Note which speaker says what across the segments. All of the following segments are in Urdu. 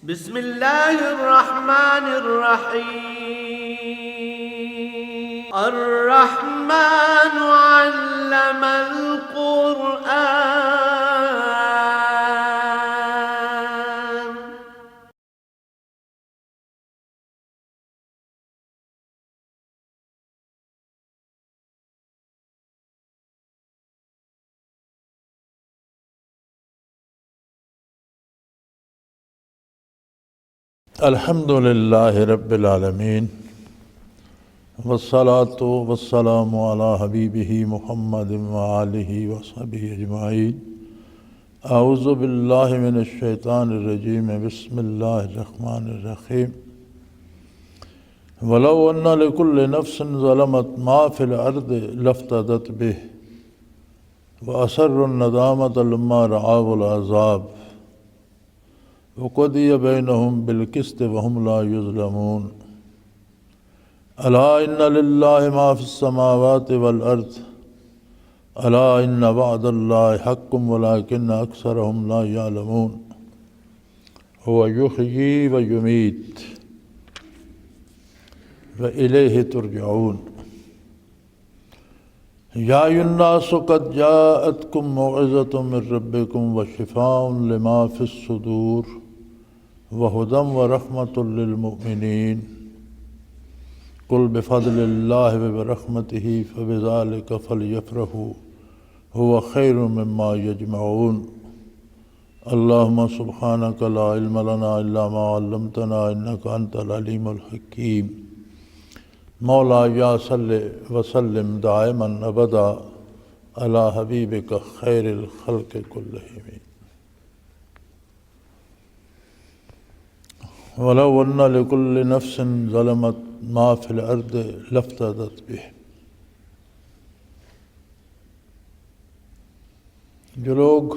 Speaker 1: بسم الله الرحمن الرحيم. الرحمن علم القرآن.
Speaker 2: الحمد للہ رب العالمین والصلاة والسلام علی حبیبہ محمد وآلہ وصحبہ اجمعین. اعوذ باللہ من الشیطان الرجیم. بسم اللہ الرحمن الرحیم. ولو ان لکل نفس ظلمت ما فی الارض لافتدت بہ واسروا الندامۃ لما رأوا العذاب وقضی بینہم بالقسط وہم لا یظلمون. الا ان للہ ما فی السماوات والارض الا ان وعد اللہ حق ولکن اکثرہم لا یعلمون. هو یحیی ویمیت والیہ ترجعون. یا ایھا الناس قد جاءتکم موعظۃ من ربکم وشفاء لما فی الصدور وہدی ورحمۃ للمؤمنین. قل بفضل اللہ وبرحمتہ فبذلک فلیفرحوا هو خیر مما یجمعون. اللہم سبحانک لا علم لنا الا ما علمتنا انک انت العلیم الحکیم. مولا یا صلی وسلم دائما ابدا علی حبیبک خیر الخلق کلہم. ولو ان لکل نفس ظلمت ما فی الارض لافتدت بہ. جو لوگ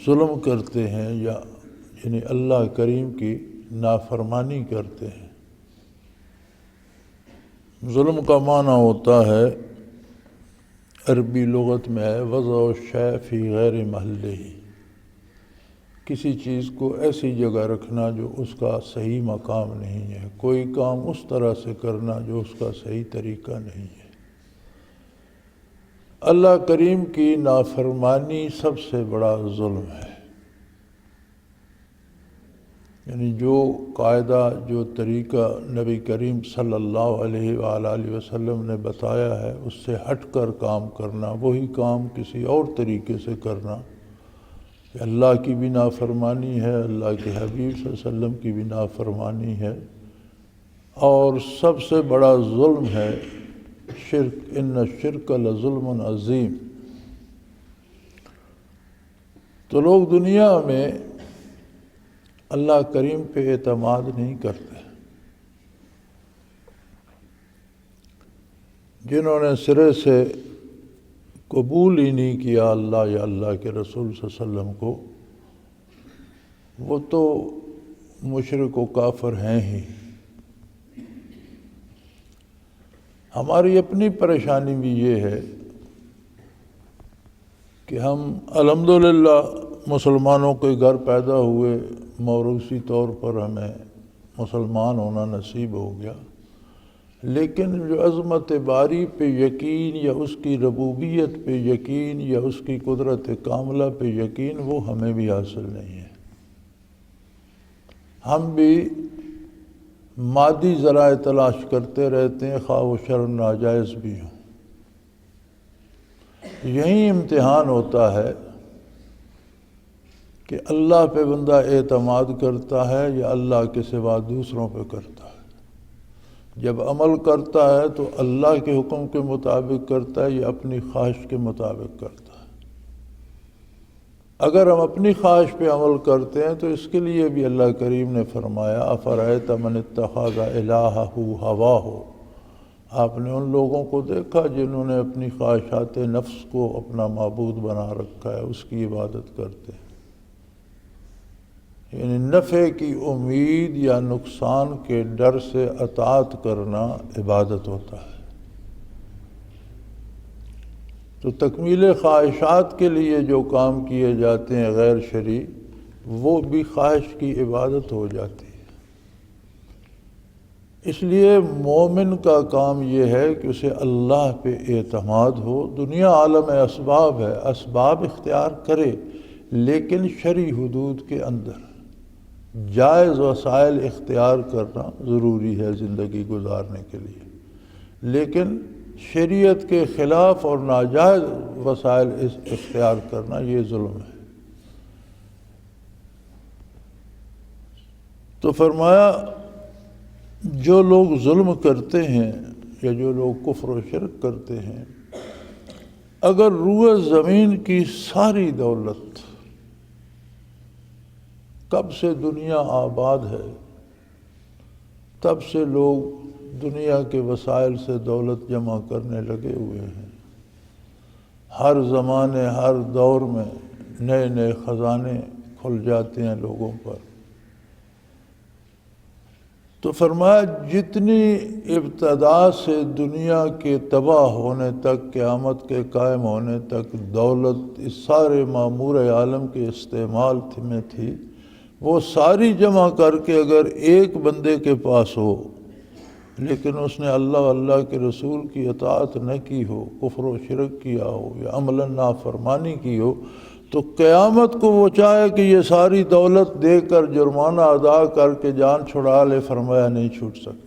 Speaker 2: ظلم کرتے ہیں یعنی اللہ کریم کی نافرمانی کرتے ہیں. ظلم کا معنی ہوتا ہے عربی لغت میں ہے وضع الشیء فی غیر محلہ. کسی چیز کو ایسی جگہ رکھنا جو اس کا صحیح مقام نہیں ہے، کوئی کام اس طرح سے کرنا جو اس کا صحیح طریقہ نہیں ہے. اللہ کریم کی نافرمانی سب سے بڑا ظلم ہے. یعنی جو قاعدہ جو طریقہ نبی کریم صلی اللہ علیہ وآلہ وسلم نے بتایا ہے اس سے ہٹ کر کام کرنا، وہی کام کسی اور طریقے سے کرنا، کہ اللہ کی بھی نافرمانی ہے، اللہ کے حبیب صلی اللہ علیہ وسلم کی بھی نافرمانی ہے. اور سب سے بڑا ظلم ہے شرک. ان الشرک لظلم عظیم. تو لوگ دنیا میں اللہ کریم پہ اعتماد نہیں کرتے. جنہوں نے سرے سے قبول ہی نہیں کیا اللہ یا اللہ کے رسول صلی اللہ علیہ وسلم کو، وہ تو مشرک و کافر ہیں ہی. ہماری اپنی پریشانی بھی یہ ہے کہ ہم الحمدللہ مسلمانوں کے گھر پیدا ہوئے، موروثی طور پر ہمیں مسلمان ہونا نصیب ہو گیا، لیکن جو عظمت باری پہ یقین یا اس کی ربوبیت پہ یقین یا اس کی قدرت کاملہ پہ یقین وہ ہمیں بھی حاصل نہیں ہے. ہم بھی مادی ذرائع تلاش کرتے رہتے ہیں، خواہ و شر ناجائز بھی ہوں. یہی امتحان ہوتا ہے کہ اللہ پہ بندہ اعتماد کرتا ہے یا اللہ کے سوا دوسروں پہ کرتا ہے. جب عمل کرتا ہے تو اللہ کے حکم کے مطابق کرتا ہے یا اپنی خواہش کے مطابق کرتا ہے. اگر ہم اپنی خواہش پہ عمل کرتے ہیں تو اس کے لیے بھی اللہ کریم نے فرمایا افرأیت من اتخذ الہہ ہواہ. آپ نے ان لوگوں کو دیکھا جنہوں نے اپنی خواہشات نفس کو اپنا معبود بنا رکھا ہے، اس کی عبادت کرتے ہیں. یعنی نفع کی امید یا نقصان کے ڈر سے اطاعت کرنا عبادت ہوتا ہے. تو تکمیل خواہشات کے لیے جو کام کیے جاتے ہیں غیر شرعی، وہ بھی خواہش کی عبادت ہو جاتی ہے۔ اس لیے مومن کا کام یہ ہے کہ اسے اللہ پہ اعتماد ہو۔ دنیا عالم اسباب ہے، اسباب اختیار کرے لیکن شرعی حدود کے اندر۔ جائز وسائل اختیار کرنا ضروری ہے زندگی گزارنے کے لیے، لیکن شریعت کے خلاف اور ناجائز وسائل اختیار کرنا یہ ظلم ہے۔ تو فرمایا جو لوگ ظلم کرتے ہیں یا جو لوگ کفر و شرک کرتے ہیں، اگر روئے زمین کی ساری دولت، کب سے دنیا آباد ہے تب سے لوگ دنیا کے وسائل سے دولت جمع کرنے لگے ہوئے ہیں، ہر زمانے ہر دور میں نئے نئے خزانے کھل جاتے ہیں لوگوں پر۔ تو فرمایا جتنی ابتدا سے دنیا کے تباہ ہونے تک، قیامت کے قائم ہونے تک دولت اس سارے معمور عالم کے استعمال میں تھی، وہ ساری جمع کر کے اگر ایک بندے کے پاس ہو لیکن اس نے اللہ کے رسول کی اطاعت نہ کی ہو، کفر و شرک کیا ہو یا عملاً نافرمانی کی ہو، تو قیامت کو وہ چاہے کہ یہ ساری دولت دے کر جرمانہ ادا کر کے جان چھڑا لے، فرمایا نہیں چھوٹ سکے گا۔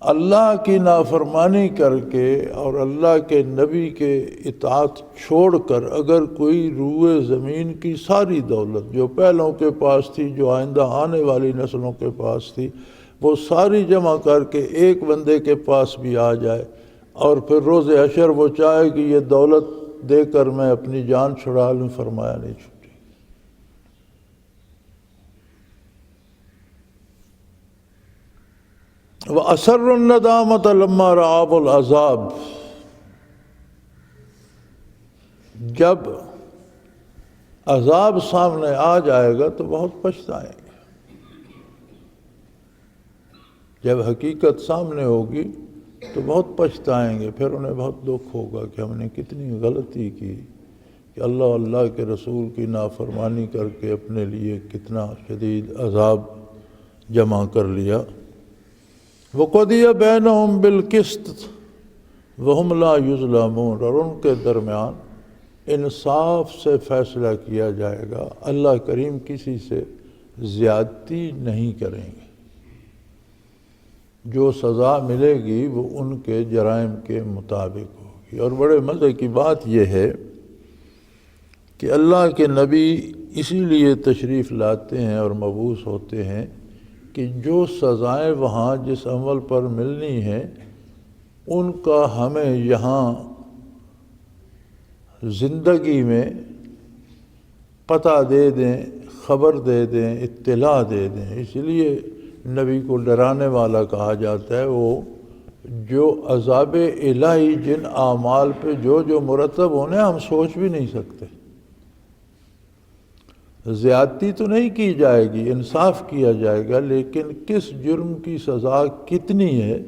Speaker 2: اللہ کی نافرمانی کر کے اور اللہ کے نبی کے اطاعت چھوڑ کر اگر کوئی روئے زمین کی ساری دولت جو پہلوں کے پاس تھی، جو آئندہ آنے والی نسلوں کے پاس تھی، وہ ساری جمع کر کے ایک بندے کے پاس بھی آ جائے اور پھر روز حشر وہ چاہے کہ یہ دولت دے کر میں اپنی جان چھڑا لوں، فرمایا نہیں چھوٹی۔ وَأَسَرُّ النَّدَامَةَ لَمَّا رَأَوْا الْعَذَابَ، جب عذاب سامنے آ جائے گا تو بہت پچھتائیں گے۔ جب حقیقت سامنے ہوگی تو بہت پچھتائیں گے، پھر انہیں بہت دکھ ہوگا کہ ہم نے کتنی غلطی کی کہ اللہ کے رسول کی نافرمانی کر کے اپنے لیے کتنا شدید عذاب جمع کر لیا۔ وَقُضِيَ بَيْنَهُمْ بِالْقِسْطِ وَهُمْ لَا يُظْلَمُونَ، اور ان کے درمیان انصاف سے فیصلہ کیا جائے گا، اللہ کریم کسی سے زیادتی نہیں کریں گے، جو سزا ملے گی وہ ان کے جرائم کے مطابق ہوگی۔ اور بڑے مزے کی بات یہ ہے کہ اللہ کے نبی اسی لیے تشریف لاتے ہیں اور مبعوث ہوتے ہیں کہ جو سزائیں وہاں جس عمل پر ملنی ہیں ان کا ہمیں یہاں زندگی میں پتہ دے دیں، خبر دے دیں، اطلاع دے دیں۔ اس لیے نبی کو ڈرانے والا کہا جاتا ہے، وہ جو عذاب الہی جن اعمال پہ جو مرتب ہونے ہم سوچ بھی نہیں سکتے۔ زیادتی تو نہیں کی جائے گی، انصاف کیا جائے گا، لیکن کس جرم کی سزا کتنی ہے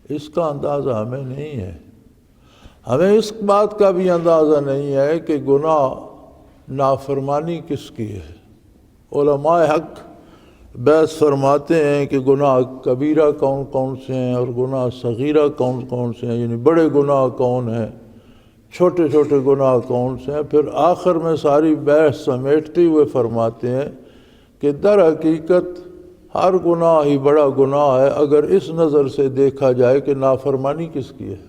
Speaker 2: اس کا اندازہ ہمیں نہیں ہے۔ ہمیں اس بات کا بھی اندازہ نہیں ہے کہ گناہ نافرمانی کس کی ہے۔ علماء حق بحث فرماتے ہیں کہ گناہ کبیرہ کون کون سے ہیں اور گناہ صغیرہ کون کون سے ہیں، یعنی بڑے گناہ کون ہیں، چھوٹے چھوٹے گناہ کون سے ہیں۔ پھر آخر میں ساری بحث سمیٹتے ہوئے فرماتے ہیں کہ در حقیقت ہر گناہ ہی بڑا گناہ ہے اگر اس نظر سے دیکھا جائے کہ نافرمانی کس کی ہے۔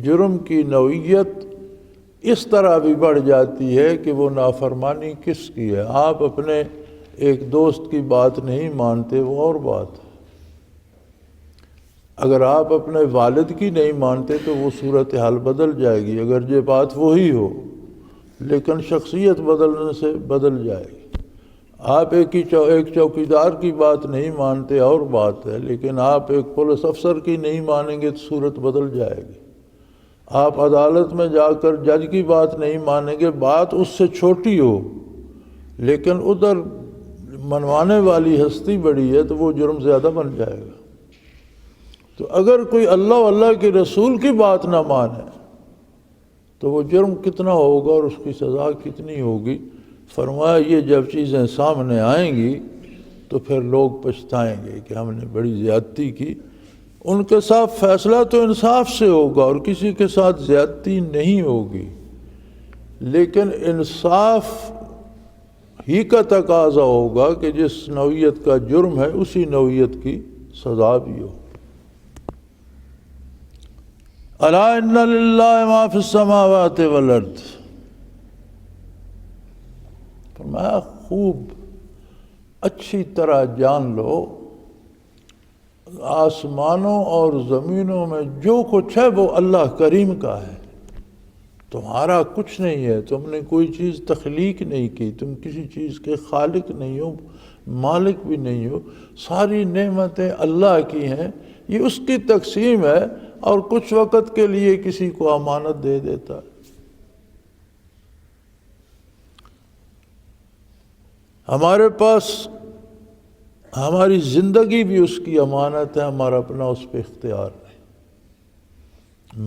Speaker 2: جرم کی نوعیت اس طرح بھی بڑھ جاتی ہے کہ وہ نافرمانی کس کی ہے۔ آپ اپنے ایک دوست کی بات نہیں مانتے، وہ اور بات ہے۔ اگر آپ اپنے والد کی نہیں مانتے تو وہ صورتحال بدل جائے گی، اگر یہ بات وہی ہو، لیکن شخصیت بدلنے سے بدل جائے گی۔ آپ ایک چوکیدار کی بات نہیں مانتے اور بات ہے، لیکن آپ ایک پولیس افسر کی نہیں مانیں گے تو صورت بدل جائے گی۔ آپ عدالت میں جا کر جج کی بات نہیں مانیں گے، بات اس سے چھوٹی ہو لیکن ادھر منوانے والی ہستی بڑی ہے تو وہ جرم زیادہ بن جائے گا۔ تو اگر کوئی اللہ کے رسول کی بات نہ مانے تو وہ جرم کتنا ہوگا اور اس کی سزا کتنی ہوگی؟ فرمایا یہ جب چیزیں سامنے آئیں گی تو پھر لوگ پچھتائیں گے کہ ہم نے بڑی زیادتی کی۔ ان کے ساتھ فیصلہ تو انصاف سے ہوگا اور کسی کے ساتھ زیادتی نہیں ہوگی، لیکن انصاف ہی کا تقاضا ہوگا کہ جس نوعیت کا جرم ہے اسی نوعیت کی سزا بھی ہو۔ الا ان للہ ما فی السماوات والارض، فرمایا خوب اچھی طرح جان لو آسمانوں اور زمینوں میں جو کچھ ہے وہ اللہ کریم کا ہے، تمہارا کچھ نہیں ہے، تم نے کوئی چیز تخلیق نہیں کی، تم کسی چیز کے خالق نہیں ہو، مالک بھی نہیں ہو، ساری نعمتیں اللہ کی ہیں، یہ اس کی تقسیم ہے اور کچھ وقت کے لیے کسی کو امانت دے دیتا ہے۔ ہمارے پاس ہماری زندگی بھی اس کی امانت ہے، ہمارا اپنا اس پہ اختیار نہیں،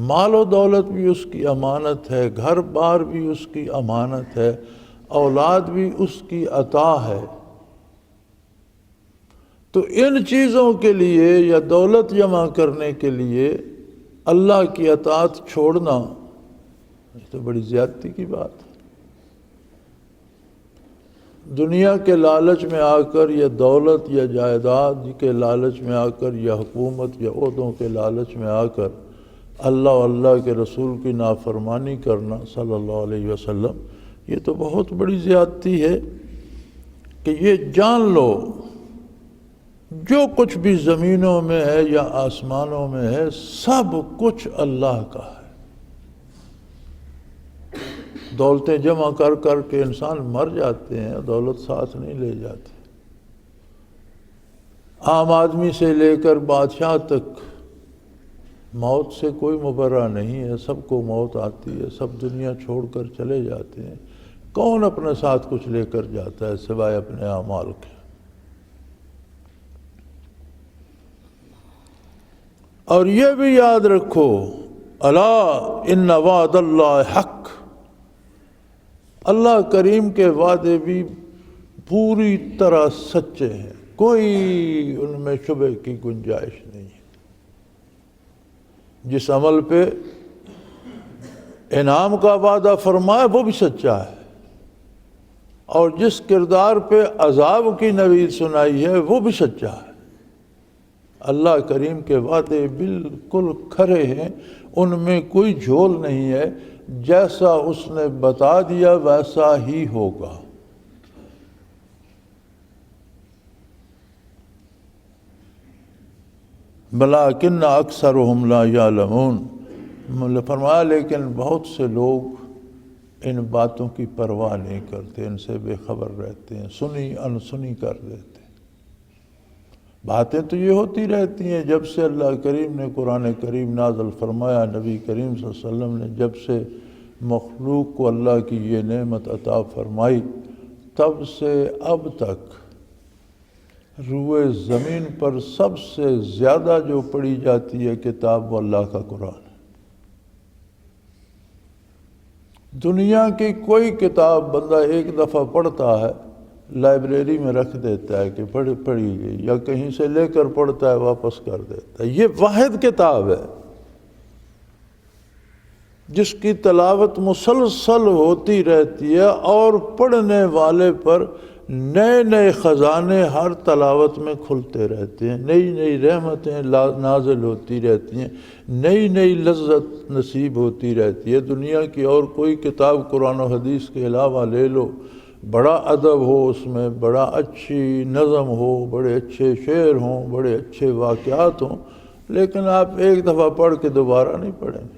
Speaker 2: مال و دولت بھی اس کی امانت ہے، گھر بار بھی اس کی امانت ہے، اولاد بھی اس کی عطا ہے۔ تو ان چیزوں کے لیے یا دولت جمع کرنے کے لیے اللہ کی اطاعت چھوڑنا یہ تو بڑی زیادتی کی بات ہے۔ دنیا کے لالچ میں آ کر یا دولت یا جائیداد کے لالچ میں آ کر یا حکومت یا عہدوں کے لالچ میں آ کر اللہ و اللہ کے رسول کی نافرمانی کرنا صلی اللہ علیہ وسلم، یہ تو بہت بڑی زیادتی ہے کہ یہ جان لو جو کچھ بھی زمینوں میں ہے یا آسمانوں میں ہے سب کچھ اللہ کا ہے۔ دولتیں جمع کر کر کے انسان مر جاتے ہیں، دولت ساتھ نہیں لے جاتے۔ عام آدمی سے لے کر بادشاہ تک موت سے کوئی مبرہ نہیں ہے، سب کو موت آتی ہے، سب دنیا چھوڑ کر چلے جاتے ہیں۔ کون اپنے ساتھ کچھ لے کر جاتا ہے سوائے اپنے اعمال کے؟ اور یہ بھی یاد رکھو الا ان وعد اللہ حق، اللہ کریم کے وعدے بھی پوری طرح سچے ہیں، کوئی ان میں شبہ کی گنجائش نہیں ہے۔ جس عمل پہ انعام کا وعدہ فرمایا وہ بھی سچا ہے، اور جس کردار پہ عذاب کی نوید سنائی ہے وہ بھی سچا ہے۔ اللہ کریم کے وعدے بالکل کھرے ہیں، ان میں کوئی جھول نہیں ہے، جیسا اس نے بتا دیا ویسا ہی ہوگا۔ بلاکن اکثرہم لا یعلمون، فرمایا لیکن بہت سے لوگ ان باتوں کی پرواہ نہیں کرتے، ان سے بے خبر رہتے ہیں، سنی انسنی کر دیتے ہیں۔ باتیں تو یہ ہوتی رہتی ہیں جب سے اللہ کریم نے قرآن کریم نازل فرمایا، نبی کریم صلی اللہ علیہ وسلم نے جب سے مخلوق کو اللہ کی یہ نعمت عطا فرمائی، تب سے اب تک روئے زمین پر سب سے زیادہ جو پڑھی جاتی ہے کتاب وہ اللہ کا قرآن ہے۔ دنیا کی کوئی کتاب بندہ ایک دفعہ پڑھتا ہے، لائبریری میں رکھ دیتا ہے کہ پڑھی گئی، یا کہیں سے لے کر پڑھتا ہے واپس کر دیتا ہے۔ یہ واحد کتاب ہے جس کی تلاوت مسلسل ہوتی رہتی ہے، اور پڑھنے والے پر نئے نئے خزانے ہر تلاوت میں کھلتے رہتے ہیں، نئی نئی رحمتیں نازل ہوتی رہتی ہیں، نئی نئی لذت نصیب ہوتی رہتی ہے۔ دنیا کی اور کوئی کتاب قرآن و حدیث کے علاوہ لے لو، بڑا ادب ہو اس میں، بڑا اچھی نظم ہو، بڑے اچھے شعر ہوں، بڑے اچھے واقعات ہوں، لیکن آپ ایک دفعہ پڑھ کے دوبارہ نہیں پڑھیں گے۔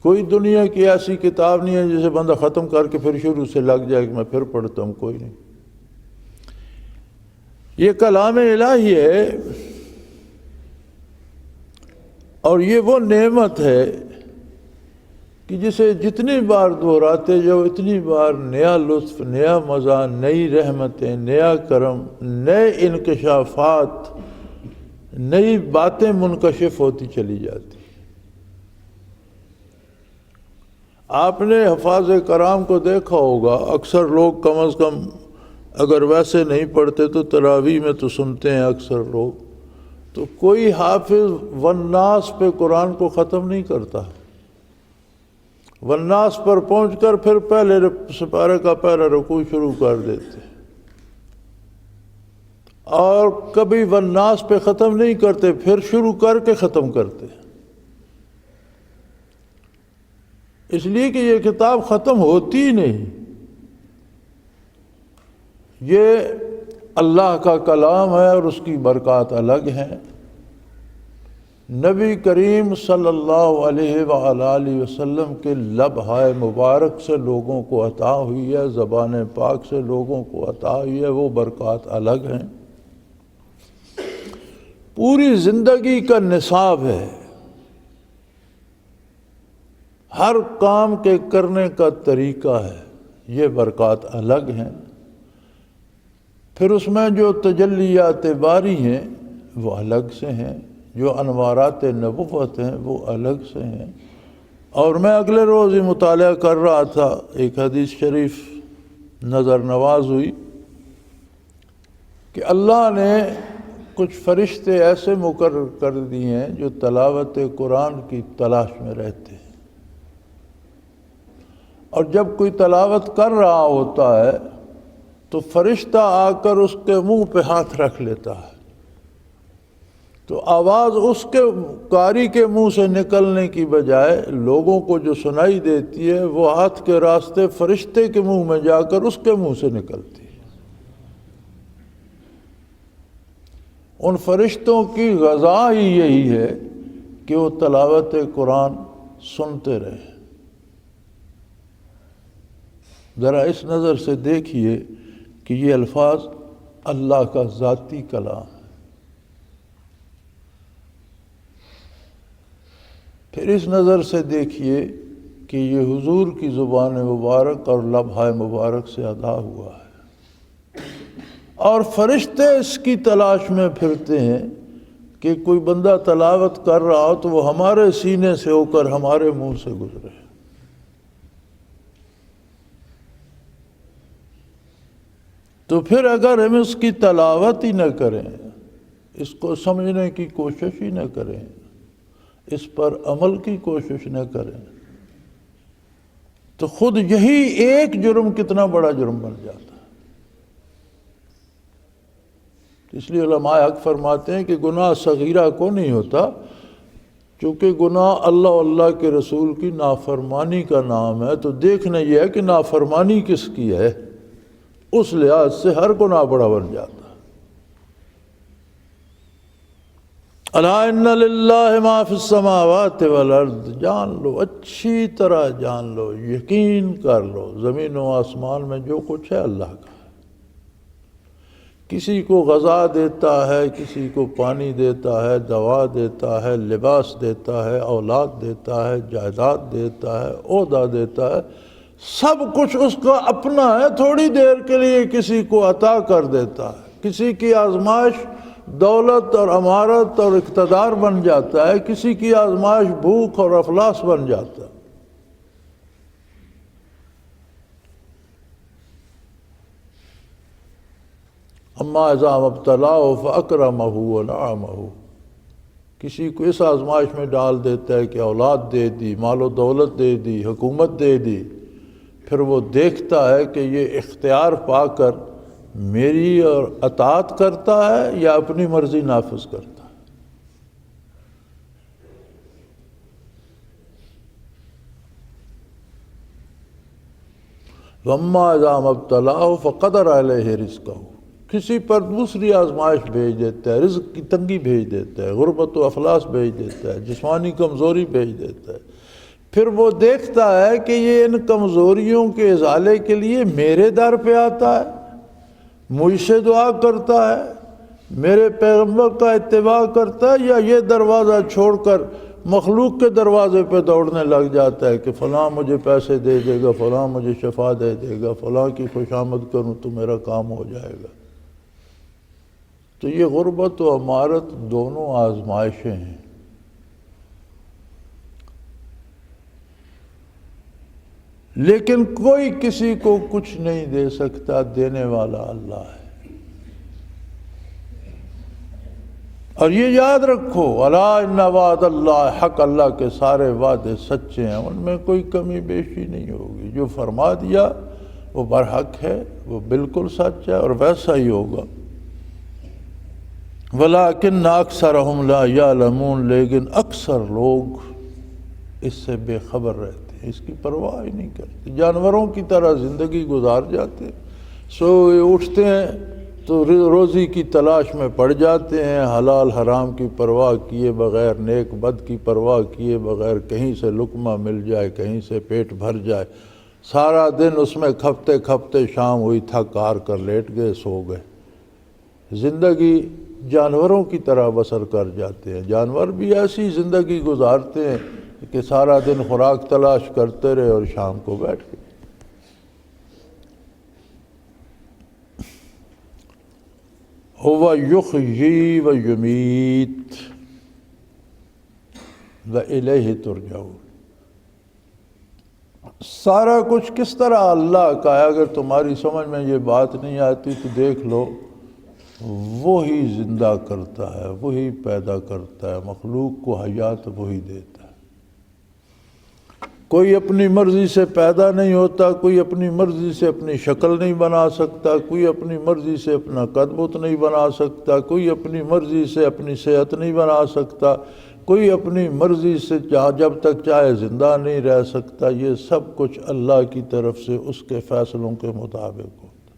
Speaker 2: کوئی دنیا کی ایسی کتاب نہیں ہے جسے بندہ ختم کر کے پھر شروع سے لگ جائے کہ میں پھر پڑھتا ہوں، کوئی نہیں۔ یہ کلام الہی ہے، اور یہ وہ نعمت ہے کہ جسے جتنی بار دہراتے جاؤ اتنی بار نیا لطف، نیا مزہ، نئی رحمتیں، نیا کرم، نئے انکشافات، نئی باتیں منکشف ہوتی چلی جاتی۔ آپ نے حفاظ کرام کو دیکھا ہوگا، اکثر لوگ کم از کم اگر ویسے نہیں پڑھتے تو تراویح میں تو سنتے ہیں اکثر لوگ، تو کوئی حافظ والناس پہ قرآن کو ختم نہیں کرتا، والناس پر پہنچ کر پھر پہلے سپارے کا پہلا رکوع شروع کر دیتے، اور کبھی والناس پہ ختم نہیں کرتے، پھر شروع کر کے ختم کرتے، اس لیے کہ یہ کتاب ختم ہوتی ہی نہیں، یہ اللہ کا کلام ہے اور اس کی برکات الگ ہیں۔ نبی کریم صلی اللہ علیہ وآلہ وسلم کے لبہائے مبارک سے لوگوں کو عطا ہوئی ہے، زبان پاک سے لوگوں کو عطا ہوئی ہے، وہ برکات الگ ہیں، پوری زندگی کا نصاب ہے، ہر کام کے کرنے کا طریقہ ہے، یہ برکات الگ ہیں۔ پھر اس میں جو تجلیات باری ہیں وہ الگ سے ہیں، جو انوارات نبوت ہیں وہ الگ سے ہیں۔ اور میں اگلے روز ہی مطالعہ کر رہا تھا، ایک حدیث شریف نظر نواز ہوئی کہ اللہ نے کچھ فرشتے ایسے مقرر کر دیے ہیں جو تلاوت قرآن کی تلاش میں رہتے ہیں، اور جب کوئی تلاوت کر رہا ہوتا ہے تو فرشتہ آ کر اس کے منہ پہ ہاتھ رکھ لیتا ہے، تو آواز اس کے قاری کے منہ سے نکلنے کی بجائے لوگوں کو جو سنائی دیتی ہے وہ ہاتھ کے راستے فرشتے کے منہ میں جا کر اس کے منہ سے نکلتی ہے۔ ان فرشتوں کی غذا ہی یہی ہے کہ وہ تلاوت قرآن سنتے رہے۔ ذرا اس نظر سے دیکھیے کہ یہ الفاظ اللہ کا ذاتی کلام ہے، پھر اس نظر سے دیکھیے کہ یہ حضور کی زبان مبارک اور لبھائے مبارک سے ادا ہوا ہے، اور فرشتے اس کی تلاش میں پھرتے ہیں کہ کوئی بندہ تلاوت کر رہا ہو تو وہ ہمارے سینے سے ہو کر ہمارے منہ سے گزرے۔ تو پھر اگر ہم اس کی تلاوت ہی نہ کریں، اس کو سمجھنے کی کوشش ہی نہ کریں، اس پر عمل کی کوشش نہ کریں، تو خود یہی ایک جرم کتنا بڑا جرم بن جاتا ہے۔ اس لیے علماء حق فرماتے ہیں کہ گناہ صغیرہ کو نہیں ہوتا، چونکہ گناہ اللہ اللہ کے رسول کی نافرمانی کا نام ہے، تو دیکھنا یہ ہے کہ نافرمانی کس کی ہے، اس لحاظ سے ہر گناہ بڑا بن جاتا ہے۔ الا ان للہ ما فی السماوات والارض، جان لو، اچھی طرح جان لو، یقین کر لو، زمین و آسمان میں جو کچھ ہے اللہ کا ہے۔ کسی کو غذا دیتا ہے، کسی کو پانی دیتا ہے، دوا دیتا ہے، لباس دیتا ہے، اولاد دیتا ہے، جائیداد دیتا ہے، عہدہ دیتا ہے، سب کچھ اس کا اپنا ہے، تھوڑی دیر کے لیے کسی کو عطا کر دیتا ہے، کسی کی آزمائش دولت اور امارت اور اقتدار بن جاتا ہے، کسی کی آزمائش بھوک اور افلاس بن جاتا ہے۔ اما اذا ابتلاه فاکرمہ ونعمہ، کسی کو اس آزمائش میں ڈال دیتا ہے کہ اولاد دے دی، مال و دولت دے دی، حکومت دے دی، پھر وہ دیکھتا ہے کہ یہ اختیار پا کر میری اور اطاعت کرتا ہے یا اپنی مرضی نافذ کرتا ہے۔ وَأَمَّا إِذَا مَا ابْتَلَاهُ فَقَدَرَ عَلَيْهِ رِزْقَهُ، کسی پر دوسری آزمائش بھیج دیتا ہے، رزق کی تنگی بھیج دیتا ہے، غربت و افلاس بھیج دیتا ہے، جسمانی کمزوری بھیج دیتا ہے، پھر وہ دیکھتا ہے کہ یہ ان کمزوریوں کے ازالے کے لیے میرے در پہ آتا ہے، مجھ سے دعا کرتا ہے، میرے پیغمبر کا اتباع کرتا ہے، یا یہ دروازہ چھوڑ کر مخلوق کے دروازے پہ دوڑنے لگ جاتا ہے کہ فلاں مجھے پیسے دے دے گا، فلاں مجھے شفا دے دے گا، فلاں کی خوشامد کروں تو میرا کام ہو جائے گا۔ تو یہ غربت و امارت دونوں آزمائشیں ہیں۔ لیکن کوئی کسی کو کچھ نہیں دے سکتا، دینے والا اللہ ہے۔ اور یہ یاد رکھو، الا ان وعد اللہ حق، اللہ کے سارے وعدے سچے ہیں، ان میں کوئی کمی بیشی نہیں ہوگی۔ جو فرما دیا وہ برحق ہے، وہ بالکل سچ ہے اور ویسا ہی ہوگا۔ وَلَٰكِنَّ أَكْثَرَهُمْ لَا يَعْلَمُونَ، لیکن اکثر لوگ اس سے بے خبر رہتے ہیں، اس کی پرواہ ہی نہیں کرتے، جانوروں کی طرح زندگی گزار جاتے، سوئے اٹھتے ہیں تو روزی کی تلاش میں پڑ جاتے ہیں، حلال حرام کی پرواہ کیے بغیر، نیک بد کی پرواہ کیے بغیر، کہیں سے لقمہ مل جائے، کہیں سے پیٹ بھر جائے، سارا دن اس میں کھپتے کھپتے شام ہوئی، تھک ہار کر لیٹ گئے، سو گئے۔ زندگی جانوروں کی طرح بسر کر جاتے ہیں۔ جانور بھی ایسی زندگی گزارتے ہیں کہ سارا دن خوراک تلاش کرتے رہے اور شام کو بیٹھ گئے۔ هو یحیی و یمیت و الیہ ترجعون۔ سارا کچھ کس طرح اللہ کا ہے، اگر تمہاری سمجھ میں یہ بات نہیں آتی تو دیکھ لو، وہی زندہ کرتا ہے، وہی پیدا کرتا ہے، مخلوق کو حیات وہی دیتا ہے۔ کوئی اپنی مرضی سے پیدا نہیں ہوتا، کوئی اپنی مرضی سے اپنی شکل نہیں بنا سکتا، کوئی اپنی مرضی سے اپنا قد بت نہیں بنا سکتا، کوئی اپنی مرضی سے اپنی صحت نہیں بنا سکتا، کوئی اپنی مرضی سے جب تک چاہے زندہ نہیں رہ سکتا۔ یہ سب کچھ اللہ کی طرف سے اس کے فیصلوں کے مطابق ہوتا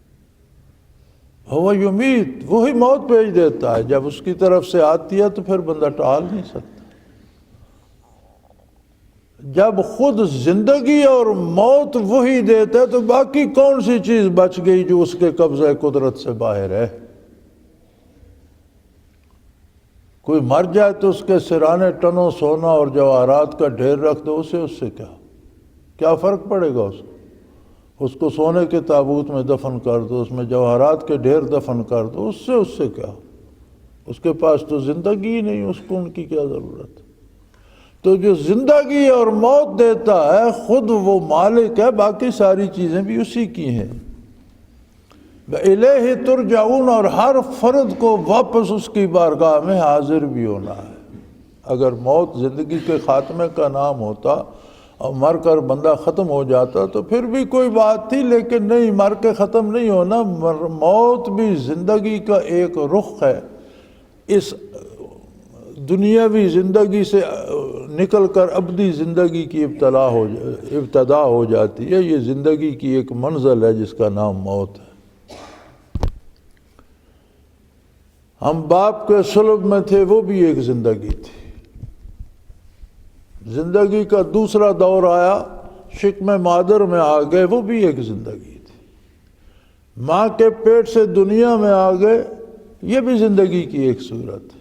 Speaker 2: ہے۔ وہ یمیت، وہی موت بھیج دیتا ہے، جب اس کی طرف سے آتی ہے تو پھر بندہ ٹال نہیں سکتا۔ جب خود زندگی اور موت وہی دیتا ہے تو باقی کون سی چیز بچ گئی جو اس کے قبضہ قدرت سے باہر ہے؟ کوئی مر جائے تو اس کے سرانے ٹنوں سونا اور جواہرات کا ڈھیر رکھ دو، اس سے کیا فرق پڑے گا؟ اس کو سونے کے تابوت میں دفن کر دو، اس میں جواہرات کے ڈھیر دفن کر دو، اس سے کیا؟ اس کے پاس تو زندگی ہی نہیں، اس کو ان کی کیا ضرورت؟ تو جو زندگی اور موت دیتا ہے خود وہ مالک ہے، باقی ساری چیزیں بھی اسی کی ہیں۔ الیہ ترجعون، اور ہر فرد کو واپس اس کی بارگاہ میں حاضر بھی ہونا ہے۔ اگر موت زندگی کے خاتمے کا نام ہوتا اور مر کر بندہ ختم ہو جاتا تو پھر بھی کوئی بات تھی، لیکن نہیں، مر کے ختم نہیں ہونا۔ موت بھی زندگی کا ایک رخ ہے۔ اس دنیاوی زندگی سے نکل کر ابدی زندگی کی ابتدا ہو جاتی ہے۔ یہ زندگی کی ایک منزل ہے جس کا نام موت ہے۔ ہم باپ کے صلب میں تھے، وہ بھی ایک زندگی تھی۔ زندگی کا دوسرا دور آیا، شکم مادر میں آ گئے، وہ بھی ایک زندگی تھی۔ ماں کے پیٹ سے دنیا میں آ گئے، یہ بھی زندگی کی ایک صورت ہے۔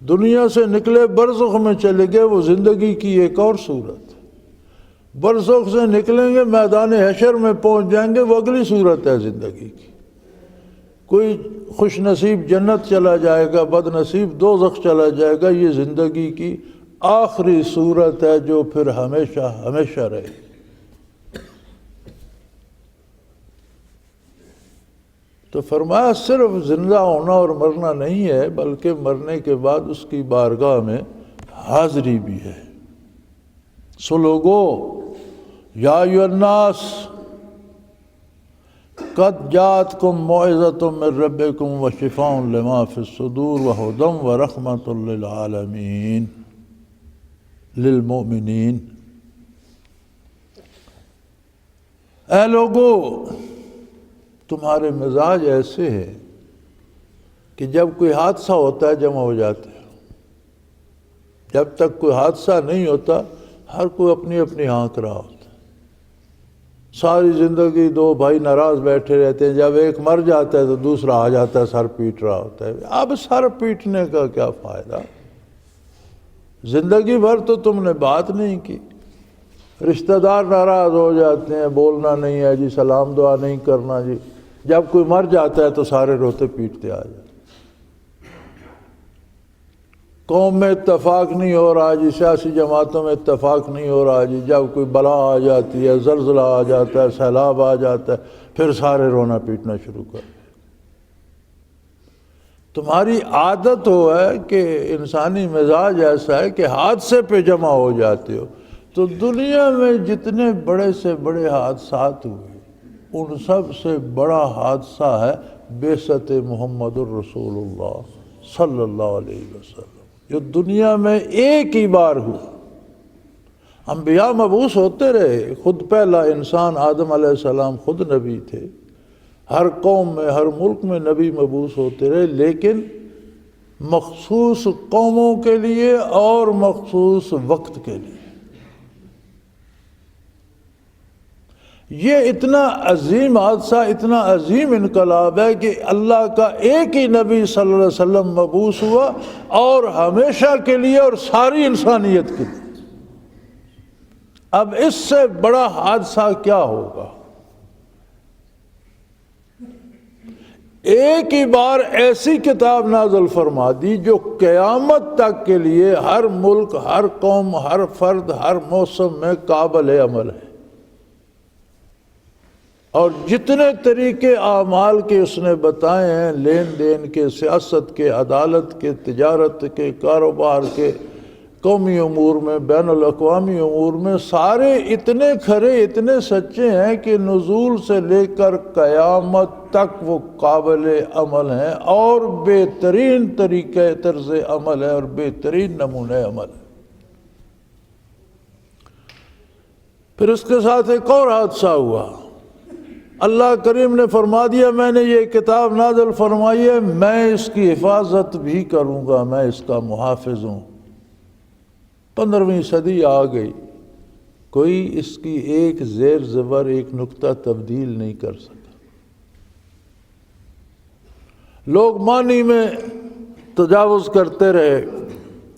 Speaker 2: دنیا سے نکلے برزخ میں چلے گئے، وہ زندگی کی ایک اور صورت ہے۔ برزخ سے نکلیں گے، میدان حشر میں پہنچ جائیں گے، وہ اگلی صورت ہے زندگی کی۔ کوئی خوش نصیب جنت چلا جائے گا، بد نصیب دوزخ چلا جائے گا۔ یہ زندگی کی آخری صورت ہے جو پھر ہمیشہ ہمیشہ رہے گی۔ تو فرمایا صرف زندہ ہونا اور مرنا نہیں ہے، بلکہ مرنے کے بعد اس کی بارگاہ میں حاضری بھی ہے۔ سو لوگو، یا ایھا الناس قد جاءتکم موعظۃ من ربکم وشفاء لما فی الصدور وہدی ورحمۃ للعالمین للمؤمنین۔ اے لوگو، تمہارے مزاج ایسے ہیں کہ جب کوئی حادثہ ہوتا ہے جمع ہو جاتے ہیں، جب تک کوئی حادثہ نہیں ہوتا ہر کوئی اپنی اپنی ہانک رہا ہوتا ہے۔ ساری زندگی دو بھائی ناراض بیٹھے رہتے ہیں، جب ایک مر جاتا ہے تو دوسرا آ جاتا ہے، سر پیٹ رہا ہوتا ہے۔ اب سر پیٹنے کا کیا فائدہ؟ زندگی بھر تو تم نے بات نہیں کی، رشتہ دار ناراض ہو جاتے ہیں، بولنا نہیں ہے جی، سلام دعا نہیں کرنا جی، جب کوئی مر جاتا ہے تو سارے روتے پیٹتے آ جاتے۔ قوم میں اتفاق نہیں ہو رہا جی، سیاسی جماعتوں میں اتفاق نہیں ہو رہا جی، جب کوئی بلا آ جاتی ہے، زلزلہ آ جاتا ہے، سیلاب آ جاتا ہے، پھر سارے رونا پیٹنا شروع کر دیں۔ تمہاری عادت ہے کہ انسانی مزاج ایسا ہے کہ حادثے پہ جمع ہو جاتے ہو۔ تو دنیا میں جتنے بڑے سے بڑے حادثات ہوئے، ان سب سے بڑا حادثہ ہے بعثت محمد الرسول اللہ صلی اللہ علیہ وسلم، جو دنیا میں ایک ہی بار ہوا۔ انبیاء مبعوث ہوتے رہے، خود پہلا انسان آدم علیہ السلام خود نبی تھے، ہر قوم میں ہر ملک میں نبی مبعوث ہوتے رہے، لیکن مخصوص قوموں کے لیے اور مخصوص وقت کے لیے۔ یہ اتنا عظیم حادثہ، اتنا عظیم انقلاب ہے کہ اللہ کا ایک ہی نبی صلی اللہ علیہ وسلم مبعوث ہوا، اور ہمیشہ کے لیے اور ساری انسانیت کے لیے۔ اب اس سے بڑا حادثہ کیا ہوگا؟ ایک ہی بار ایسی کتاب نازل فرما دی جو قیامت تک کے لیے ہر ملک، ہر قوم، ہر فرد، ہر موسم میں قابل عمل ہے، اور جتنے طریقے اعمال کے اس نے بتائے ہیں، لین دین کے، سیاست کے، عدالت کے، تجارت کے، کاروبار کے، قومی امور میں، بین الاقوامی امور میں، سارے اتنے کھرے، اتنے سچے ہیں کہ نزول سے لے کر قیامت تک وہ قابل عمل ہیں، اور بہترین طریقہ طرز عمل ہے اور بہترین نمونہ عمل ہے۔ پھر اس کے ساتھ ایک اور حادثہ ہوا۔ اللہ کریم نے فرما دیا میں نے یہ کتاب نازل فرمائی ہے، میں اس کی حفاظت بھی کروں گا، میں اس کا محافظ ہوں۔ 15ویں صدی آ گئی، کوئی اس کی ایک زیر زبر، ایک نقطہ تبدیل نہیں کر سکا۔ لوگ معنی میں تجاوز کرتے رہے،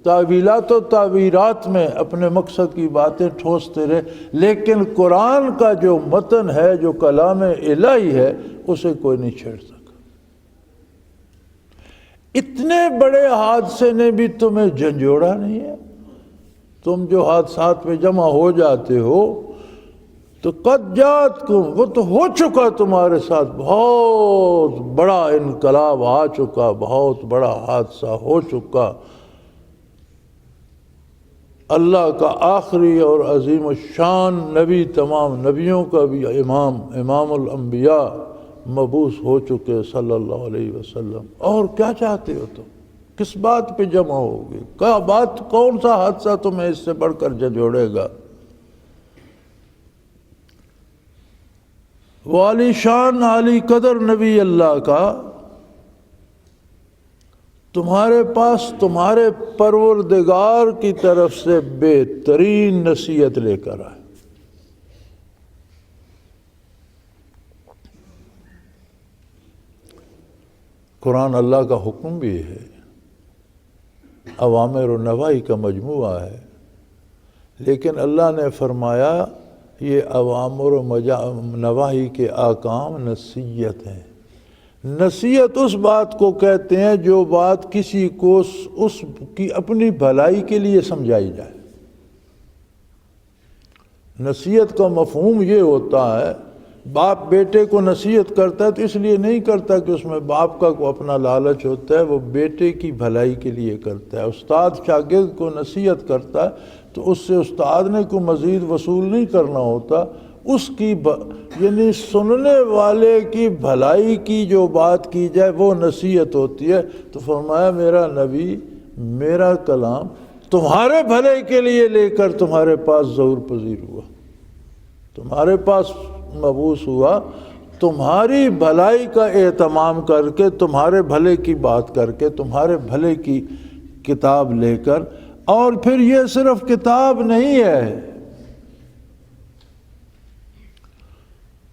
Speaker 2: تعویلات و تعبیرات میں اپنے مقصد کی باتیں ٹھوستے رہے، لیکن قرآن کا جو متن ہے، جو کلام الہی ہے، اسے کوئی نہیں چھیڑ سکا۔ اتنے بڑے حادثے نے بھی تمہیں جھنجھوڑا نہیں ہے؟ تم جو حادثات میں جمع ہو جاتے ہو تو قد جاتکم، وہ تو ہو چکا تمہارے ساتھ، بہت بڑا انقلاب آ چکا، بہت بڑا حادثہ ہو چکا۔ اللہ کا آخری اور عظیم الشان نبی، تمام نبیوں کا بھی امام الانبیاء مبعوث ہو چکے صلی اللہ علیہ وسلم۔ اور کیا چاہتے ہو تم؟ کس بات پہ جمع ہوگے؟ کیا بات، کون سا حادثہ تمہیں اس سے بڑھ کر جھنجھوڑے گا؟ وہ عالی شان عالی قدر نبی اللہ کا تمہارے پاس تمہارے پروردگار کی طرف سے بہترین نصیحت لے کر آئے۔ قرآن اللہ کا حکم بھی ہے، اوامر و نواہی کا مجموعہ ہے، لیکن اللہ نے فرمایا یہ اوامر و نواہی کے احکام نصیحت ہیں۔ نصیحت اس بات کو کہتے ہیں جو بات کسی کو اس کی اپنی بھلائی کے لیے سمجھائی جائے۔ نصیحت کا مفہوم یہ ہوتا ہے، باپ بیٹے کو نصیحت کرتا ہے تو اس لیے نہیں کرتا کہ اس میں باپ کا کوئی اپنا لالچ ہوتا ہے، وہ بیٹے کی بھلائی کے لیے کرتا ہے۔ استاد شاگرد کو نصیحت کرتا ہے تو اس سے استاد نے کوئی مزید وصول نہیں کرنا ہوتا، اس کی یعنی سننے والے کی بھلائی کی جو بات کی جائے وہ نصیحت ہوتی ہے۔ تو فرمایا میرا نبی، میرا کلام تمہارے بھلے کے لیے لے کر تمہارے پاس ظہور پذیر ہوا، تمہارے پاس مبعوث ہوا، تمہاری بھلائی کا اہتمام کر کے، تمہارے بھلے کی بات کر کے، تمہارے بھلے کی کتاب لے کر۔ اور پھر یہ صرف کتاب نہیں ہے،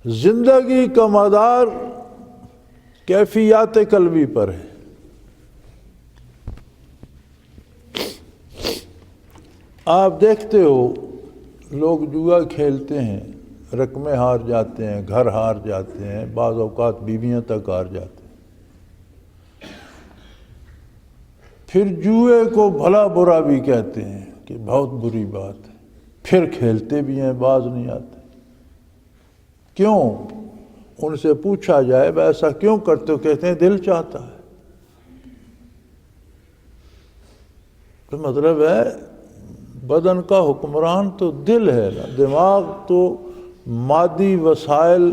Speaker 2: زندگی کا مدار کیفیات قلبی پر ہے۔ آپ دیکھتے ہو لوگ جوا کھیلتے ہیں، رقمیں ہار جاتے ہیں، گھر ہار جاتے ہیں، بعض اوقات بیویاں تک ہار جاتے ہیں، پھر جوئے کو بھلا برا بھی کہتے ہیں کہ بہت بری بات ہے، پھر کھیلتے بھی ہیں، باز نہیں آتے۔ کیوں؟ ان سے پوچھا جائے بھائی ایسا کیوں کرتے ہو؟ کہتے ہیں دل چاہتا ہے۔ تو مطلب ہے بدن کا حکمران تو دل ہے نا، دماغ تو مادی وسائل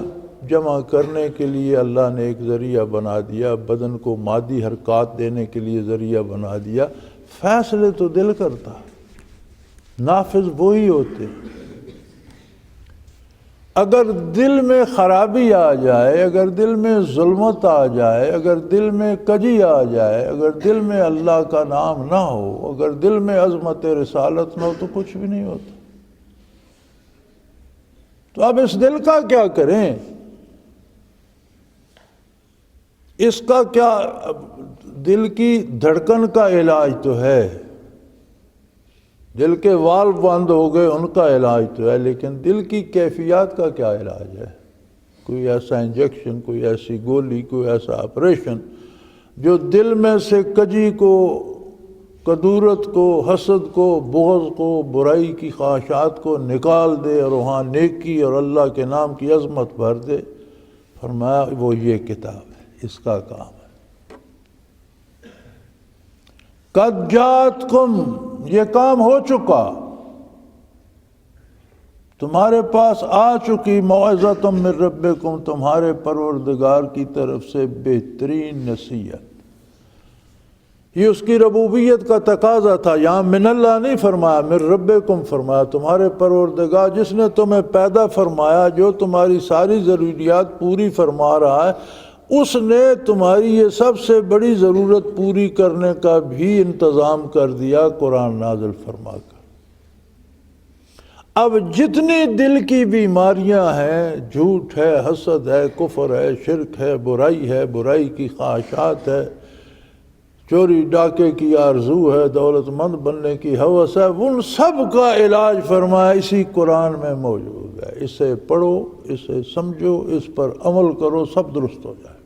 Speaker 2: جمع کرنے کے لیے اللہ نے ایک ذریعہ بنا دیا، بدن کو مادی حرکات دینے کے لیے ذریعہ بنا دیا، فیصلے تو دل کرتا ہے، نافذ وہی ہوتے۔ اگر دل میں خرابی آ جائے، اگر دل میں ظلمت آ جائے، اگر دل میں کجی آ جائے، اگر دل میں اللہ کا نام نہ ہو، اگر دل میں عظمت رسالت نہ ہو تو کچھ بھی نہیں ہوتا۔ تو اب اس دل کا کیا کریں؟ اس کا کیا؟ دل کی دھڑکن کا علاج تو ہے، دل کے والو بند ہو گئے ان کا علاج تو ہے، لیکن دل کی کیفیات کا کیا علاج ہے؟ کوئی ایسا انجیکشن، کوئی ایسی گولی، کوئی ایسا آپریشن جو دل میں سے کجی کو، کدورت کو، حسد کو، بغض کو، برائی کی خواہشات کو نکال دے اور وہاں نیکی اور اللہ کے نام کی عظمت بھر دے؟ فرمایا وہ یہ کتاب ہے، اس کا کام ہے۔ قد جاتکم، یہ کام ہو چکا، تمہارے پاس آ چکی، موعظۃ من ربکم، تمہارے پروردگار کی طرف سے بہترین نصیحت۔ یہ اس کی ربوبیت کا تقاضا تھا، یہاں من اللہ نہیں فرمایا، من ربکم فرمایا، تمہارے پروردگار جس نے تمہیں پیدا فرمایا، جو تمہاری ساری ضروریات پوری فرما رہا ہے، اس نے تمہاری یہ سب سے بڑی ضرورت پوری کرنے کا بھی انتظام کر دیا قرآن نازل فرما کر۔ اب جتنی دل کی بیماریاں ہیں، جھوٹ ہے، حسد ہے، کفر ہے، شرک ہے، برائی کی خواہشات ہے، چوری ڈاکے کی آرزو ہے، دولت مند بننے کی ہوس ہے، ان سب کا علاج فرمایا اسی قرآن میں موجود ہے۔ اسے پڑھو، اسے سمجھو، اس پر عمل کرو، سب درست ہو جائے۔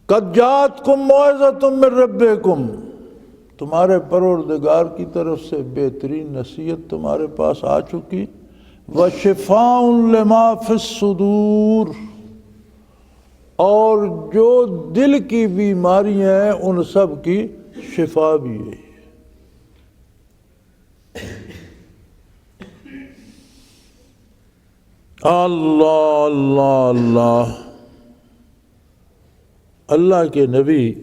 Speaker 2: قد جاتکم موعظۃ من ربکم، تمہارے پروردگار کی طرف سے بہترین نصیحت تمہارے پاس آ چکی، وشفاء لما فی الصدور، اور جو دل کی بیماریاں ہیں ان سب کی شفا بھی ہے۔ اللہ اللہ اللہ، اللہ کے نبی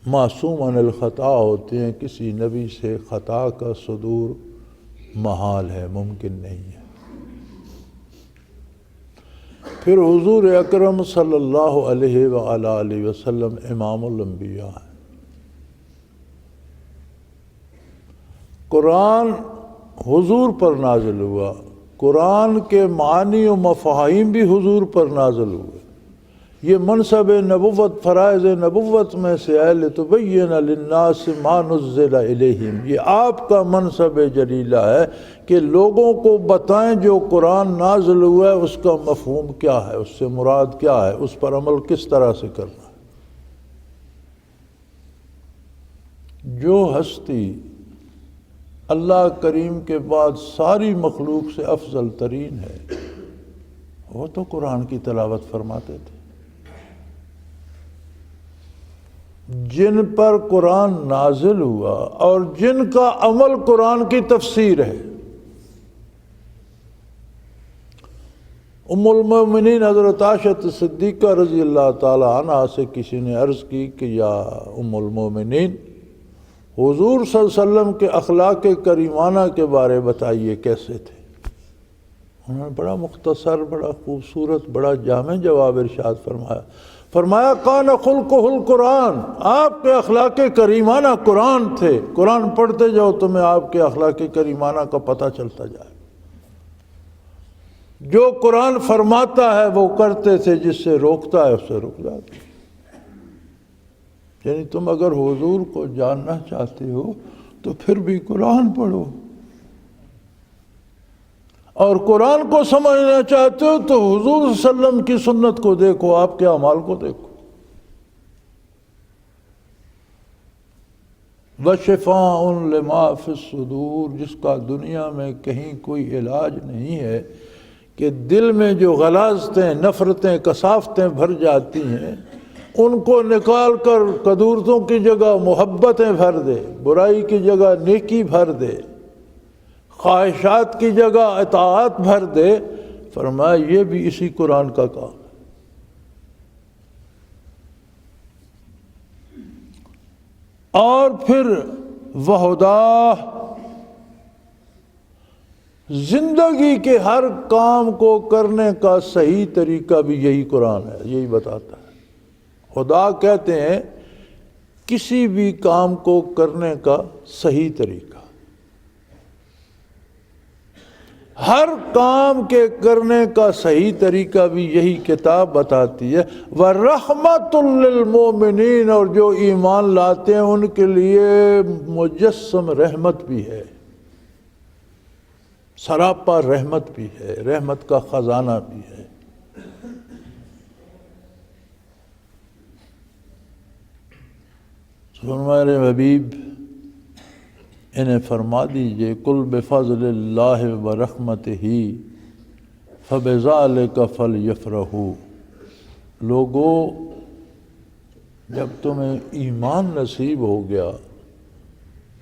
Speaker 2: معصوم عن الخطا ہوتے ہیں، کسی نبی سے خطا کا صدور محال ہے، ممکن نہیں ہے۔ پھر حضور اکرم صلی اللہ علیہ وآلہ وسلم امام الانبیاء ہیں۔ قرآن حضور پر نازل ہوا، قرآن کے معانی و مفاہیم بھی حضور پر نازل ہوئے۔ یہ منصب نبوت، فرائض نبوت میں سے ہے، لِتُبَيِّنَ لِلنَّاسِ مَا نُزِّلَ إِلَيْهِمْ، یہ آپ کا منصب جلیلہ ہے کہ لوگوں کو بتائیں جو قرآن نازل ہوا ہے اس کا مفہوم کیا ہے، اس سے مراد کیا ہے، اس پر عمل کس طرح سے کرنا ہے۔ جو ہستی اللہ کریم کے بعد ساری مخلوق سے افضل ترین ہے، وہ تو قرآن کی تلاوت فرماتے تھے۔ جن پر قرآن نازل ہوا اور جن کا عمل قرآن کی تفسیر ہے۔ ام المومنین حضرت عائشہ صدیقہ رضی اللہ تعالی عنہا سے کسی نے عرض کی کہ یا ام المومنین، حضور صلی اللہ علیہ وسلم کے اخلاق کریمانہ کے بارے بتائیے کیسے تھے۔ انہوں نے بڑا مختصر، بڑا خوبصورت، بڑا جامع جواب ارشاد فرمایا کان خلقہ القرآن، آپ کے اخلاق کریمانہ قرآن تھے۔ قرآن پڑھتے جاؤ تمہیں آپ کے اخلاق کریمانہ کا پتہ چلتا جائے۔ جو قرآن فرماتا ہے وہ کرتے تھے، جس سے روکتا ہے اس سے رک جاتے۔ یعنی تم اگر حضور کو جاننا چاہتے ہو تو پھر بھی قرآن پڑھو، اور قرآن کو سمجھنا چاہتے ہو تو حضور صلی اللہ علیہ وسلم کی سنت کو دیکھو، آپ کے اعمال کو دیکھو۔ وشفاء لما فی الصدور، جس کا دنیا میں کہیں کوئی علاج نہیں ہے، کہ دل میں جو غلاظتیں، نفرتیں، کثافتیں بھر جاتی ہیں ان کو نکال کر قدورتوں کی جگہ محبتیں بھر دے، برائی کی جگہ نیکی بھر دے، خواہشات کی جگہ اطاعت بھر دے۔ فرمایا یہ بھی اسی قرآن کا کام ہے۔ اور پھر وہدا، زندگی کے ہر کام کو کرنے کا صحیح طریقہ بھی یہی قرآن ہے، یہی بتاتا ہے۔ خدا کہتے ہیں کسی بھی کام کو کرنے کا صحیح طریقہ، ہر کام کے کرنے کا صحیح طریقہ بھی یہی کتاب بتاتی ہے۔ وَرَحْمَةٌ لِّلْمُؤْمِنِينَ، اور جو ایمان لاتے ہیں ان کے لیے مجسم رحمت بھی ہے، سراپا رحمت بھی ہے، رحمت کا خزانہ بھی ہے۔ ہمارے حبیب انہیں فرما دیجئے قل بفضل اللہ ورحمتہ فبذلک فلیفرحوا، لوگو جب تمہیں ایمان نصیب ہو گیا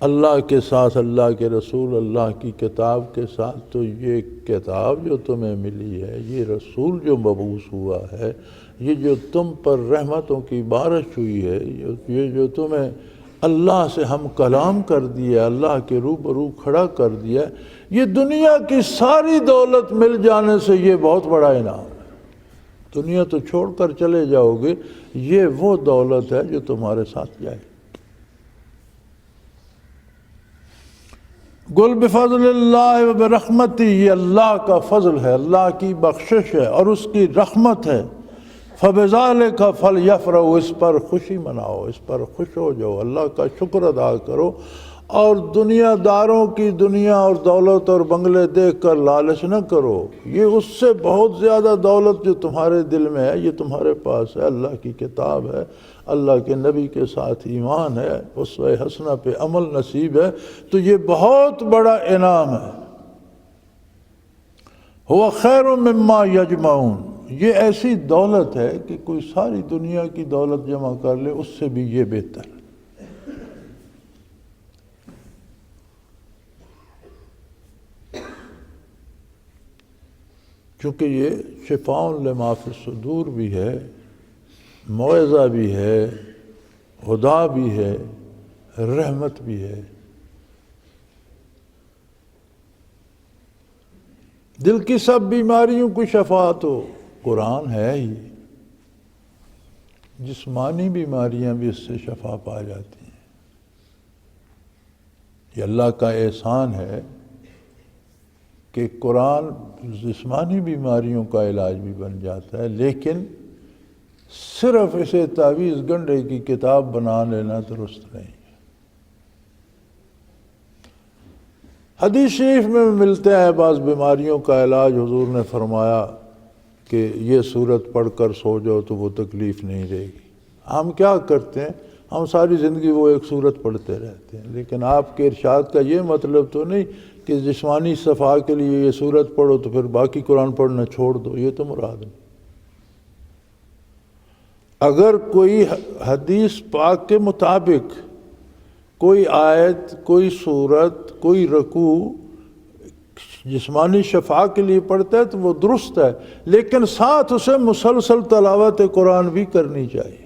Speaker 2: اللہ کے ساتھ، اللہ کے رسول، اللہ کی کتاب کے ساتھ، تو یہ کتاب جو تمہیں ملی ہے، یہ رسول جو مبعوث ہوا ہے، یہ جو تم پر رحمتوں کی بارش ہوئی ہے، یہ جو تمہیں اللہ سے ہم کلام کر دیا، اللہ کے روبرو کھڑا کر دیا، یہ دنیا کی ساری دولت مل جانے سے یہ بہت بڑا انعام ہے۔ دنیا تو چھوڑ کر چلے جاؤ گے، یہ وہ دولت ہے جو تمہارے ساتھ جائے۔ قل بفضل اللہ وبرحمتہ، یہ اللہ کا فضل ہے، اللہ کی بخشش ہے اور اس کی رحمت ہے۔ فبذلک فلیفرحوا، اس پر خوشی مناؤ، اس پر خوش ہو جاؤ، اللہ کا شکر ادا کرو، اور دنیا داروں کی دنیا اور دولت اور بنگلے دیکھ کر لالچ نہ کرو، یہ اس سے بہت زیادہ دولت جو تمہارے دل میں ہے، یہ تمہارے پاس ہے، اللہ کی کتاب ہے، اللہ کے نبی کے ساتھ ایمان ہے، اسوہ حسنہ پہ عمل نصیب ہے، تو یہ بہت بڑا انعام ہے۔ هو خیر مما یجمعون، یہ ایسی دولت ہے کہ کوئی ساری دنیا کی دولت جمع کر لے، اس سے بھی یہ بہتر ہے۔ چونکہ یہ شفاء لما فی الصدور بھی ہے، موعظہ بھی ہے، ہدا بھی ہے، رحمت بھی ہے۔ دل کی سب بیماریوں کو شفا تو قرآن ہے ہی، جسمانی بیماریاں بھی اس سے شفا پا جاتی ہیں۔ یہ اللہ کا احسان ہے کہ قرآن جسمانی بیماریوں کا علاج بھی بن جاتا ہے، لیکن صرف اسے تعویذ گنڈے کی کتاب بنا لینا درست نہیں ہے۔ حدیث شریف میں ملتے ہیں بعض بیماریوں کا علاج، حضور نے فرمایا کہ یہ صورت پڑھ کر سو جاؤ تو وہ تکلیف نہیں رہے گی۔ ہم کیا کرتے ہیں؟ ہم ساری زندگی وہ ایک صورت پڑھتے رہتے ہیں، لیکن آپ کے ارشاد کا یہ مطلب تو نہیں کہ جسمانی صفا کے لیے یہ صورت پڑھو تو پھر باقی قرآن پڑھنا چھوڑ دو، یہ تو مراد نہیں۔ اگر کوئی حدیث پاک کے مطابق کوئی آیت، کوئی صورت، کوئی رکوع جسمانی شفا کے لیے پڑھتا ہے تو وہ درست ہے، لیکن ساتھ اسے مسلسل تلاوت قرآن بھی کرنی چاہیے۔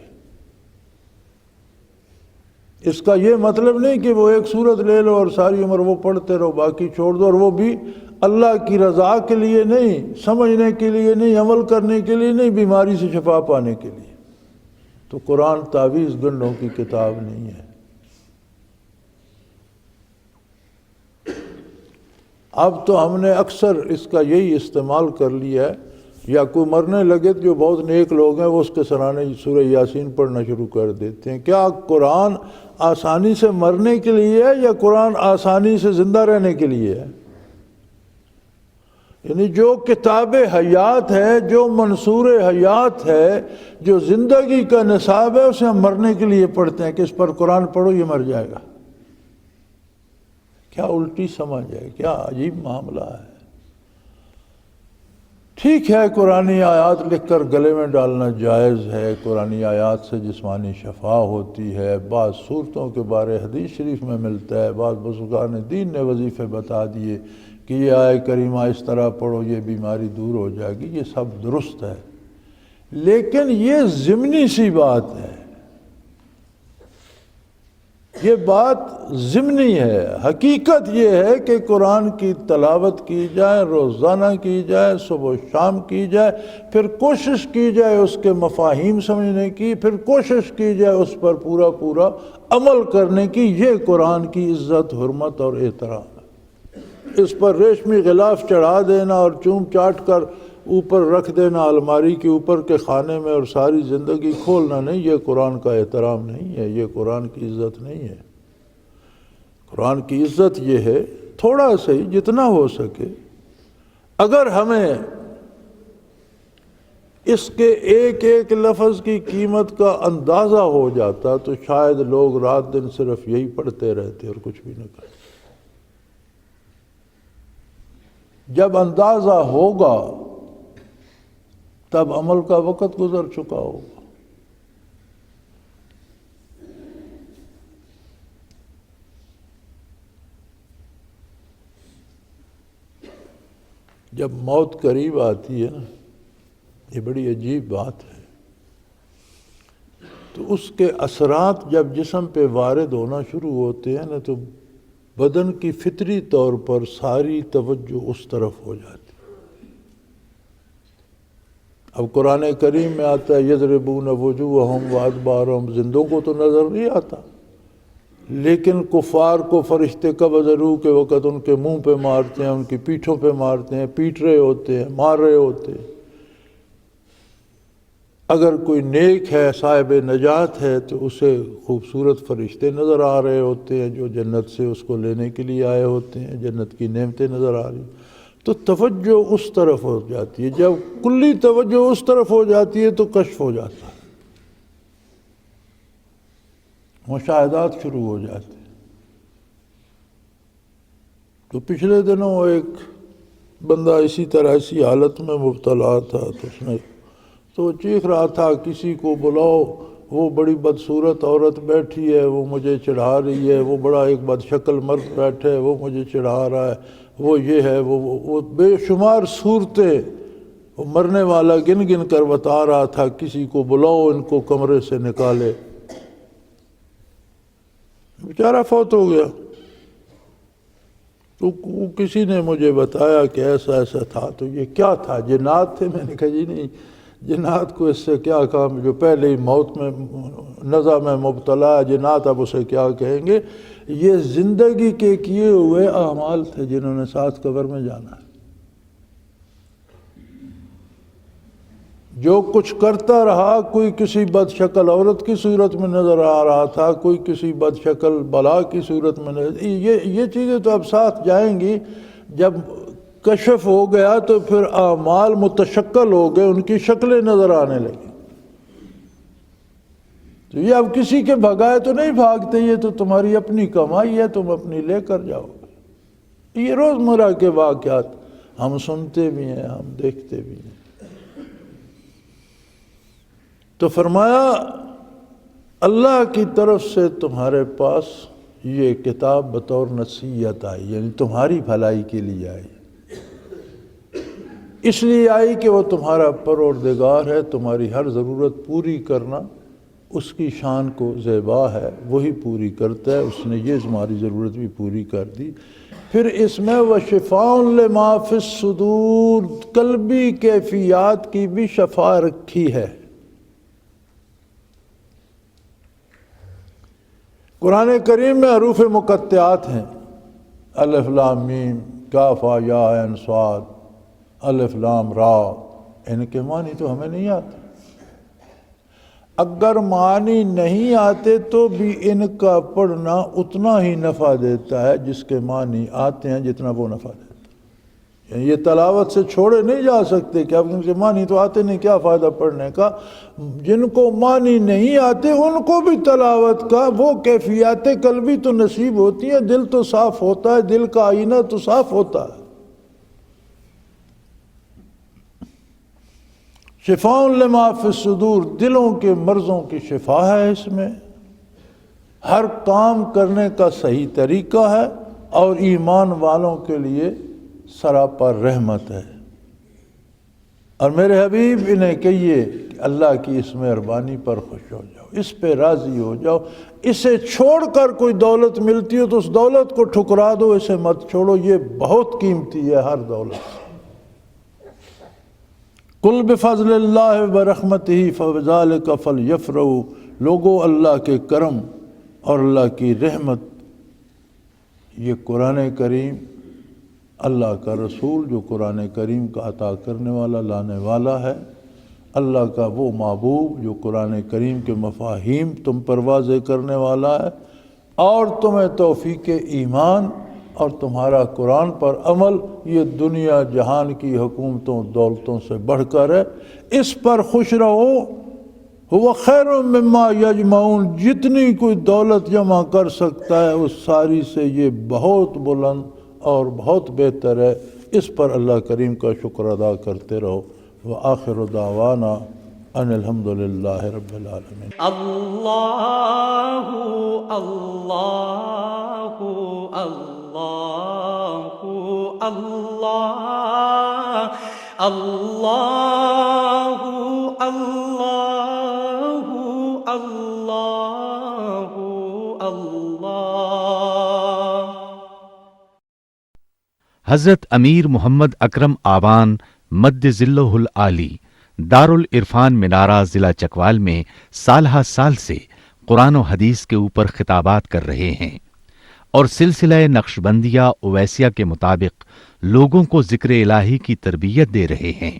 Speaker 2: اس کا یہ مطلب نہیں کہ وہ ایک صورت لے لو اور ساری عمر وہ پڑھتے رہو، باقی چھوڑ دو، اور وہ بھی اللہ کی رضا کے لیے نہیں، سمجھنے کے لیے نہیں، عمل کرنے کے لیے نہیں، بیماری سے شفا پانے کے لیے۔ تو قرآن تعویذ گنڈوں کی کتاب نہیں ہے۔ اب تو ہم نے اکثر اس کا یہی استعمال کر لیا ہے، یا کوئی مرنے لگے تو جو بہت نیک لوگ ہیں وہ اس کے سرانے سورہ یاسین پڑھنا شروع کر دیتے ہیں۔ کیا قرآن آسانی سے مرنے کے لیے ہے یا قرآن آسانی سے زندہ رہنے کے لیے ہے؟ یعنی جو کتاب حیات ہے، جو منصور حیات ہے، جو زندگی کا نصاب ہے، اسے ہم مرنے کے لیے پڑھتے ہیں کہ اس پر قرآن پڑھو یہ مر جائے گا۔ کیا الٹی سمجھ ہے، کیا عجیب معاملہ ہے۔ ٹھیک ہے قرآنی آیات لکھ کر گلے میں ڈالنا جائز ہے، قرآنی آیات سے جسمانی شفا ہوتی ہے، بعض صورتوں کے بارے حدیث شریف میں ملتا ہے، بعض بزرگان دین نے وظیفے بتا دیے کہ یہ آیہ کریمہ اس طرح پڑھو یہ بیماری دور ہو جائے گی، یہ سب درست ہے، لیکن یہ ضمنی سی بات ہے، یہ بات ضمنی ہے۔ حقیقت یہ ہے کہ قرآن کی تلاوت کی جائے، روزانہ کی جائے، صبح و شام کی جائے، پھر کوشش کی جائے اس کے مفاہیم سمجھنے کی، پھر کوشش کی جائے اس پر پورا پورا عمل کرنے کی، یہ قرآن کی عزت، حرمت اور احترام ہے۔ اس پر ریشمی غلاف چڑھا دینا اور چوم چاٹ کر اوپر رکھ دینا الماری کے اوپر کے خانے میں اور ساری زندگی کھولنا نہیں، یہ قرآن کا احترام نہیں ہے، یہ قرآن کی عزت نہیں ہے۔ قرآن کی عزت یہ ہے تھوڑا سا ہی جتنا ہو سکے، اگر ہمیں اس کے ایک ایک لفظ کی قیمت کا اندازہ ہو جاتا تو شاید لوگ رات دن صرف یہی پڑھتے رہتے اور کچھ بھی نہ کرتے۔ جب اندازہ ہوگا تب عمل کا وقت گزر چکا ہوگا۔ جب موت قریب آتی ہے نا، یہ بڑی عجیب بات ہے، تو اس کے اثرات جب جسم پہ وارد ہونا شروع ہوتے ہیں نا تو بدن کی فطری طور پر ساری توجہ اس طرف ہو جاتی۔ اب قرآن کریم میں آتا ہے یضربون وجوہہم وادبارہم، زندوں کو تو نظر نہیں آتا، لیکن کفار کو فرشتے قبض روح کے وقت ان کے منہ پہ مارتے ہیں، ان کی پیٹھوں پہ مارتے ہیں، پیٹ رہے ہوتے ہیں، مار رہے ہوتے ہیں۔ اگر کوئی نیک ہے، صاحب نجات ہے، تو اسے خوبصورت فرشتے نظر آ رہے ہوتے ہیں جو جنت سے اس کو لینے کے لیے آئے ہوتے ہیں، جنت کی نعمتیں نظر آ رہی، تو توجہ اس طرف ہو جاتی ہے۔ جب کلی توجہ اس طرف ہو جاتی ہے تو کشف ہو جاتا ہے، مشاہدات شروع ہو جاتے ہیں۔ تو پچھلے دنوں ایک بندہ اسی طرح اسی حالت میں مبتلا تھا، تو چیخ رہا تھا کسی کو بلاؤ، وہ بڑی بدصورت عورت بیٹھی ہے، وہ مجھے چڑھا رہی ہے، وہ بڑا ایک بدشکل مرد بیٹھے ہے، وہ مجھے چڑھا رہا ہے، وہ یہ ہے، وہ بے شمار صورتیں وہ مرنے والا گن گن کر بتا رہا تھا، کسی کو بلاؤ ان کو کمرے سے نکالے۔ بیچارہ فوت ہو گیا۔ تو کسی نے مجھے بتایا کہ ایسا ایسا تھا، تو یہ کیا تھا؟ جنات تھے؟ میں نے کہا جی نہیں، جنات کو اس سے کیا کام، جو پہلے ہی موت میں نزع میں مبتلا ہے، جنات اب اسے کیا کہیں گے؟ یہ زندگی کے کیے ہوئے اعمال تھے جنہوں نے ساتھ قبر میں جانا ہے۔ جو کچھ کرتا رہا، کوئی کسی بد شکل عورت کی صورت میں نظر آ رہا تھا، کوئی کسی بد شکل بلا کی صورت میں نظر، یہ چیزیں تو اب ساتھ جائیں گی۔ جب کشف ہو گیا تو پھر اعمال متشکل ہو گئے، ان کی شکلیں نظر آنے لگی۔ تو یہ اب کسی کے بھگائے تو نہیں بھاگتے، یہ تو تمہاری اپنی کمائی ہے، تم اپنی لے کر جاؤ گے۔ یہ روزمرہ کے واقعات ہم سنتے بھی ہیں، ہم دیکھتے بھی ہیں۔ تو فرمایا اللہ کی طرف سے تمہارے پاس یہ کتاب بطور نصیحت آئی، یعنی تمہاری بھلائی کے لیے آئی، اس لیے آئی کہ وہ تمہارا پروردگار ہے، تمہاری ہر ضرورت پوری کرنا اس کی شان کو زیبا ہے، وہی پوری کرتا ہے۔ اس نے یہ تمہاری ضرورت بھی پوری کر دی۔ پھر اس میں وَشِفَاءٌ لِمَا فِی الصُّدُورِ، قلبی کیفیات کی بھی شفا رکھی ہے۔ قرآن کریم میں حروف مقطعات ہیں، الف لام میم، کاف یا عین صاد، الف لام را، ان کے معنی تو ہمیں نہیں آتے۔ اگر معنی نہیں آتے تو بھی ان کا پڑھنا اتنا ہی نفع دیتا ہے جس کے معنی آتے ہیں جتنا وہ نفع دیتا ہے۔ یہ تلاوت سے چھوڑے نہیں جا سکتے کہ اب ان کے معنی تو آتے نہیں، کیا فائدہ پڑھنے کا۔ جن کو معنی نہیں آتے ان کو بھی تلاوت کا وہ کیفیات قلبی تو نصیب ہوتی ہیں، دل تو صاف ہوتا ہے، دل کا آئینہ تو صاف ہوتا ہے۔ شفاء لما فی الصدور، دلوں کے مرضوں کی شفا ہے اس میں، ہر کام کرنے کا صحیح طریقہ ہے، اور ایمان والوں کے لیے سراپا رحمت ہے۔ اور میرے حبیب انہیں کہیے کہ اللہ کی اس مہربانی پر خوش ہو جاؤ، اس پہ راضی ہو جاؤ، اسے چھوڑ کر کوئی دولت ملتی ہو تو اس دولت کو ٹھکرا دو، اسے مت چھوڑو، یہ بہت قیمتی ہے ہر دولت۔ قل بفضل اللہ ورحمتہ فبذلک فلیفرحوا، لوگو اللہ کے کرم اور اللہ کی رحمت، یہ قرآن کریم، اللہ کا رسول جو قرآن کریم کا عطا کرنے والا، لانے والا ہے، اللہ کا وہ محبوب جو قرآن کریم کے مفاہیم تم پر واضح کرنے والا ہے، اور تمہیں توفیق ایمان اور تمہارا قرآن پر عمل، یہ دنیا جہان کی حکومتوں دولتوں سے بڑھ کر ہے، اس پر خوش رہو۔ وہ خیر مما یجمعون، جتنی کوئی دولت جمع کر سکتا ہے اس ساری سے یہ بہت بلند اور بہت بہتر ہے، اس پر اللہ کریم کا شکر ادا کرتے رہو۔ وآخر دعوانا ان الحمد للہ رب العالمین۔
Speaker 1: اللہ اللہ اللہ اللہ اللہ اللہ اللہ اللہ۔
Speaker 3: حضرت امیر محمد اکرم آبان مد ظلہ العالی دارالعرفان منارہ ضلع چکوال میں سالہ سال سے قرآن و حدیث کے اوپر خطابات کر رہے ہیں اور سلسلہ نقشبندیہ اویسیہ کے مطابق لوگوں کو ذکر الہی کی تربیت دے رہے ہیں۔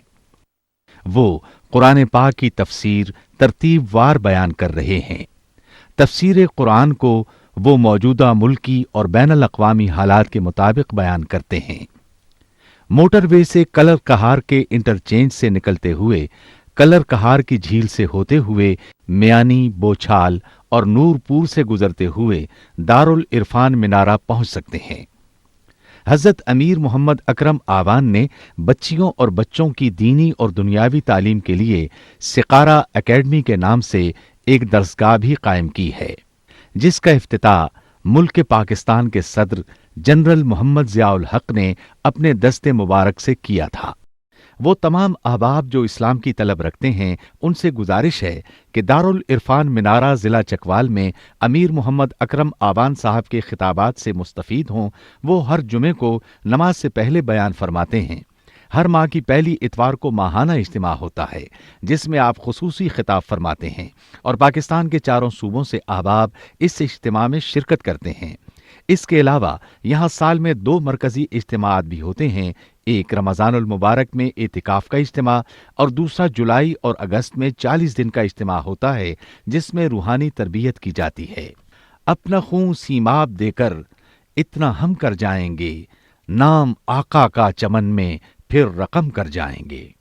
Speaker 3: وہ قرآن پاک کی تفسیر ترتیب وار بیان کر رہے ہیں۔ تفسیر قرآن کو وہ موجودہ ملکی اور بین الاقوامی حالات کے مطابق بیان کرتے ہیں۔ موٹر وے سے کلر کہار کے انٹرچینج سے نکلتے ہوئے، کلر کہار کی جھیل سے ہوتے ہوئے میانی، بوچھال اور نور پور سے گزرتے ہوئے دارالعرفان منارہ پہنچ سکتے ہیں۔ حضرت امیر محمد اکرم آبان نے بچیوں اور بچوں کی دینی اور دنیاوی تعلیم کے لیے سقارہ اکیڈمی کے نام سے ایک درسگاہ بھی قائم کی ہے، جس کا افتتاح ملک پاکستان کے صدر جنرل محمد ضیاء الحق نے اپنے دست مبارک سے کیا تھا۔ وہ تمام احباب جو اسلام کی طلب رکھتے ہیں ان سے گزارش ہے کہ دارالعرفان منارہ ضلع چکوال میں امیر محمد اکرم آبان صاحب کے خطابات سے مستفید ہوں۔ وہ ہر جمعے کو نماز سے پہلے بیان فرماتے ہیں۔ ہر ماہ کی پہلی اتوار کو ماہانہ اجتماع ہوتا ہے جس میں آپ خصوصی خطاب فرماتے ہیں اور پاکستان کے چاروں صوبوں سے احباب اس اجتماع میں شرکت کرتے ہیں۔ اس کے علاوہ یہاں سال میں 2 مرکزی اجتماعات بھی ہوتے ہیں، ایک رمضان المبارک میں اعتکاف کا اجتماع اور دوسرا جولائی اور اگست میں 40 دن کا اجتماع ہوتا ہے جس میں روحانی تربیت کی جاتی ہے۔ اپنا خون سیماب دے کر اتنا ہم کر جائیں گے، نام آقا کا چمن میں پھر رقم کر جائیں گے۔